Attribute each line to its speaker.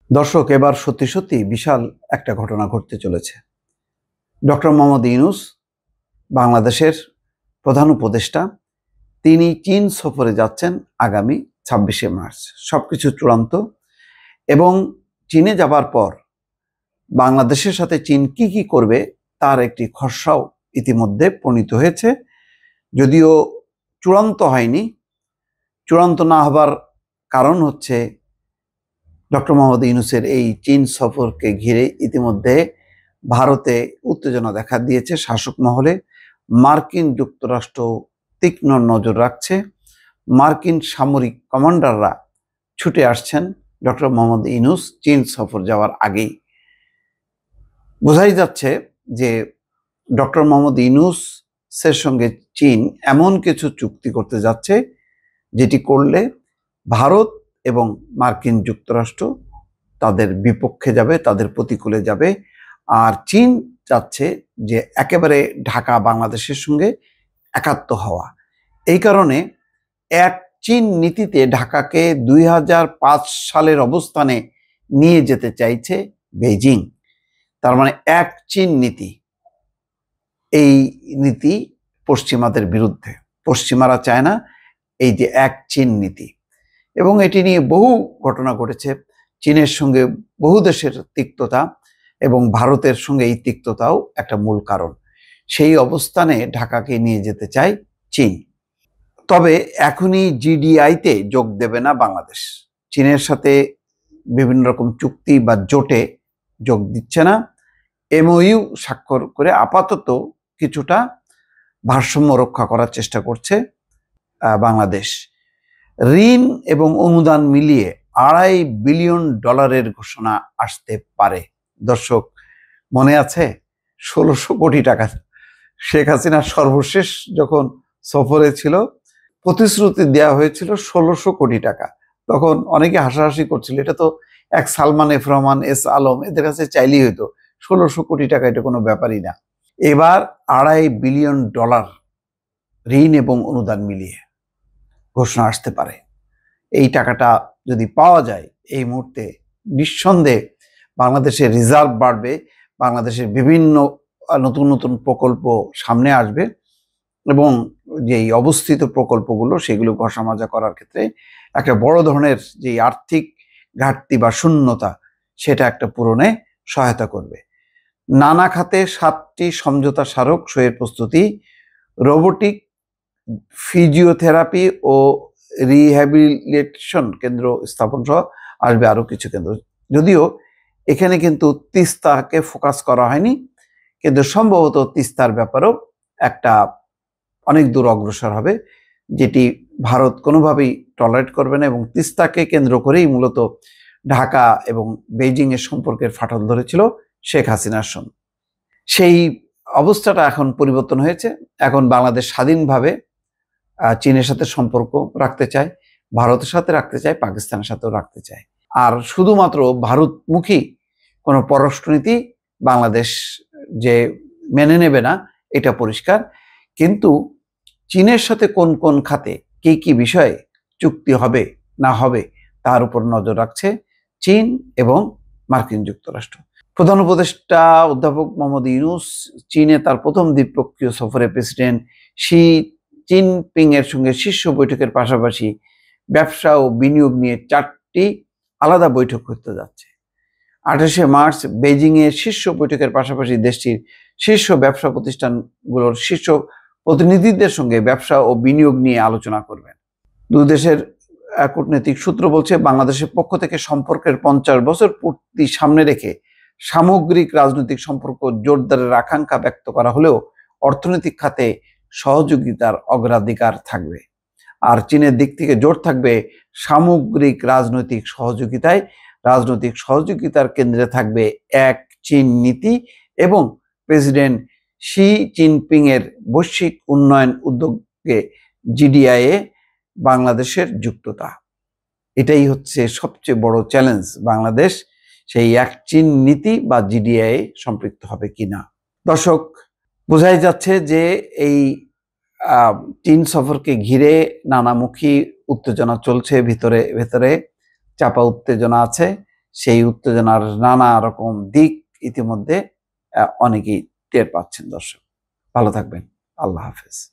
Speaker 1: দর্শক, এবার সত্যি সত্যি বিশাল একটা ঘটনা ঘটতে চলেছে। ডক্টর মোহাম্মদ ইউনূস, বাংলাদেশের প্রধান উপদেষ্টা, তিনি চীন সফরে যাচ্ছেন আগামী ২৬শে মার্চ। সবকিছু চূড়ান্ত, এবং চীনে যাবার পর বাংলাদেশের সাথে চীন কি কি করবে তার একটি খসড়াও ইতিমধ্যে প্রণীত হয়েছে, যদিও চূড়ান্ত হয়নি। চূড়ান্ত না হবার কারণ হচ্ছে ডক্টর মোহাম্মদ ইউনূসের এই চীন সফরকে ঘিরে ইতিমধ্যে ভারতে উত্তেজনা দেখা দিয়েছে শাসক মহলে। মার্কিন যুক্তরাষ্ট্র তীক্ষ্ণ নজর রাখছে। মার্কিন সামরিক কমান্ডাররা ছুটে আসছেন ডক্টর মোহাম্মদ ইউনূস চীন সফর যাওয়ার আগেই। বোঝাই যাচ্ছে যে ডক্টর মোহাম্মদ ইউনূসের সঙ্গে চীন এমন কিছু চুক্তি করতে যাচ্ছে যেটি করলে ভারত এবং মার্কিন যুক্তরাষ্ট্র তাদের বিপক্ষে যাবে, তাদের প্রতিকূলে যাবে। আর চীন চাচ্ছে যে একেবারে ঢাকা বাংলাদেশের সঙ্গে একাত্ম হওয়া। এই কারণে এক চীন নীতিতে ঢাকাকে ২০০৫ সালের অবস্থানে নিয়ে যেতে চাইছে বেইজিং। তার মানে এক চীন নীতি। এই নীতি পশ্চিমাদের বিরুদ্ধে। পশ্চিমারা চায় না এই যে এক চীন নীতি, এবং এটি নিয়ে বহু ঘটনা ঘটেছে। চীনের সঙ্গে বহু দেশের তিক্ততা, এবং ভারতের সঙ্গে এই তিক্ততাও একটা মূল কারণ। সেই অবস্থানে ঢাকাকে নিয়ে যেতে চায় চীন। তবে এখনই জিডিআইতে যোগ দেবে না বাংলাদেশ। চীনের সাথে বিভিন্ন রকম চুক্তি বা জোটে যোগ দিচ্ছে না। এমওইউ স্বাক্ষর করে আপাতত কিছুটা ভারসাম্য রক্ষা করার চেষ্টা করছে বাংলাদেশ। ঋণ এবং অনুদান মিলিয়ে $2.5 বিলিয়ন ঘোষণা আসতে পারে। দর্শক, মনে আছে ১৬০০ কোটি টাকা শেখ হাসিনা সর্বশেষ যখন সফরে ছিল, প্রতিশ্রুতি দেওয়া হয়েছিল ১৬০০ কোটি টাকা। তখন অনেকে হাসাহাসি করছিল, এটা তো এক সালমান এফ রহমান, এস আলম, এদের কাছে চাইলেই হইতো। ১৬০০ কোটি টাকা এটা কোনো ব্যাপারই না। এবার $2.5 বিলিয়ন ঋণ এবং অনুদান মিলিয়ে ঘোষণা আসতে পারে। এই টাকাটা যদি পাওয়া যায় এই মুহূর্তে, নিঃসন্দেহে বাংলাদেশের রিজার্ভ বাড়বে, বাংলাদেশের বিভিন্ন নতুন নতুন প্রকল্প সামনে আসবে, এবং যেই অবস্থিত প্রকল্পগুলো সেগুলো ঘষামাজা করার ক্ষেত্রে একটা বড় ধরনের যে আর্থিক ঘাটতি বা শূন্যতা, সেটা একটা পূরণে সহায়তা করবে। নানা খাতে 7টি সমঝোতা স্মারক সইয়ের প্রস্তুতি, রোবোটিক, ফিজিওথেরাপি ও রিহ্যাবিলিটেশন কেন্দ্র স্থাপন সহ আসবে আরো কিছু কেন্দ্র। যদিও এখানে কিন্তু তিস্তাকে ফোকাস করা হয়নি, কিন্তু সম্ভবত তিস্তার ব্যাপারেও একটা অনেক দূর অগ্রসর হবে, যেটি ভারত কোনোভাবেই টলারেট করবে না। এবং তিস্তাকে কেন্দ্র করেই মূলত ঢাকা এবং বেইজিং এর সম্পর্কের ফাটল ধরেছিল শেখ হাসিনার সঙ্গে। সেই অবস্থাটা এখন পরিবর্তন হয়েছে। এখন বাংলাদেশ স্বাধীনভাবে চীনের সাথে সম্পর্ক রাখতে চায়, ভারতের সাথে রাখতে চায়, পাকিস্তানের সাথেও রাখতে চায়। আর শুধুমাত্র ভারতমুখী কোনো পররাষ্ট্রনীতি বাংলাদেশ যে মেনে নেবে না এটা পরিষ্কার। কিন্তু চীনের সাথে কোন কোন খাতে কি কি বিষয়ে চুক্তি হবে না হবে তার উপর নজর রাখছে চীন এবং মার্কিন যুক্তরাষ্ট্র। প্রধান উপদেষ্টা অধ্যাপক মোহাম্মদ ইউনূস চীনে তার প্রথম দ্বিপক্ষীয় সফরে প্রেসিডেন্ট শি জিনপিং এর সঙ্গে শীর্ষ বৈঠকের পাশাপাশি ব্যবসা ও বিনিয়োগ নিয়ে 4টি আলাদা বৈঠক করতে যাচ্ছে। 28শে মার্চ বেইজিং এর শীর্ষ বৈঠকের পাশাপাশি দেশটির শীর্ষ ব্যবসা প্রতিষ্ঠানগুলোর শীর্ষ প্রতিনিধিদের সঙ্গে ব্যবসা ও বিনিয়োগ নিয়ে আলোচনা করবেন। দুই দেশের কূটনৈতিক সূত্র বলছে, বাংলাদেশের পক্ষ থেকে সম্পর্কের 50 বছর পূর্তি সামনে রেখে সামগ্রিক রাজনৈতিক সম্পর্ক জোরদারের আকাঙ্ক্ষা ব্যক্ত করা হলেও অর্থনৈতিক খাতে সহযোগিতার অগ্রাধিকার থাকবে। আর চীনের দিক থেকে জোর থাকবে সামগ্রিক রাজনৈতিক সহযোগিতায়। রাজনৈতিক সহযোগিতার কেন্দ্রে থাকবে এক চীন নীতি এবং প্রেসিডেন্ট শি জিনপিং এর বৈশ্বিক উন্নয়ন উদ্যোগে জিডিআই এ বাংলাদেশের যুক্ততা। এটাই হচ্ছে সবচেয়ে বড় চ্যালেঞ্জ। বাংলাদেশ সেই এক চীন নীতি বা জিডিআই সম্পৃক্ত হবে কিনা। দর্শক, বোঝাই যাচ্ছে যে এই চীন সফরকে ঘিরে নানামুখী উত্তেজনা চলছে, ভিতরে ভেতরে চাপা উত্তেজনা আছে। সেই উত্তেজনার নানা রকম দিক ইতিমধ্যে অনেকেই টের পাচ্ছেন। দর্শক, ভালো থাকবেন। আল্লাহ হাফেজ।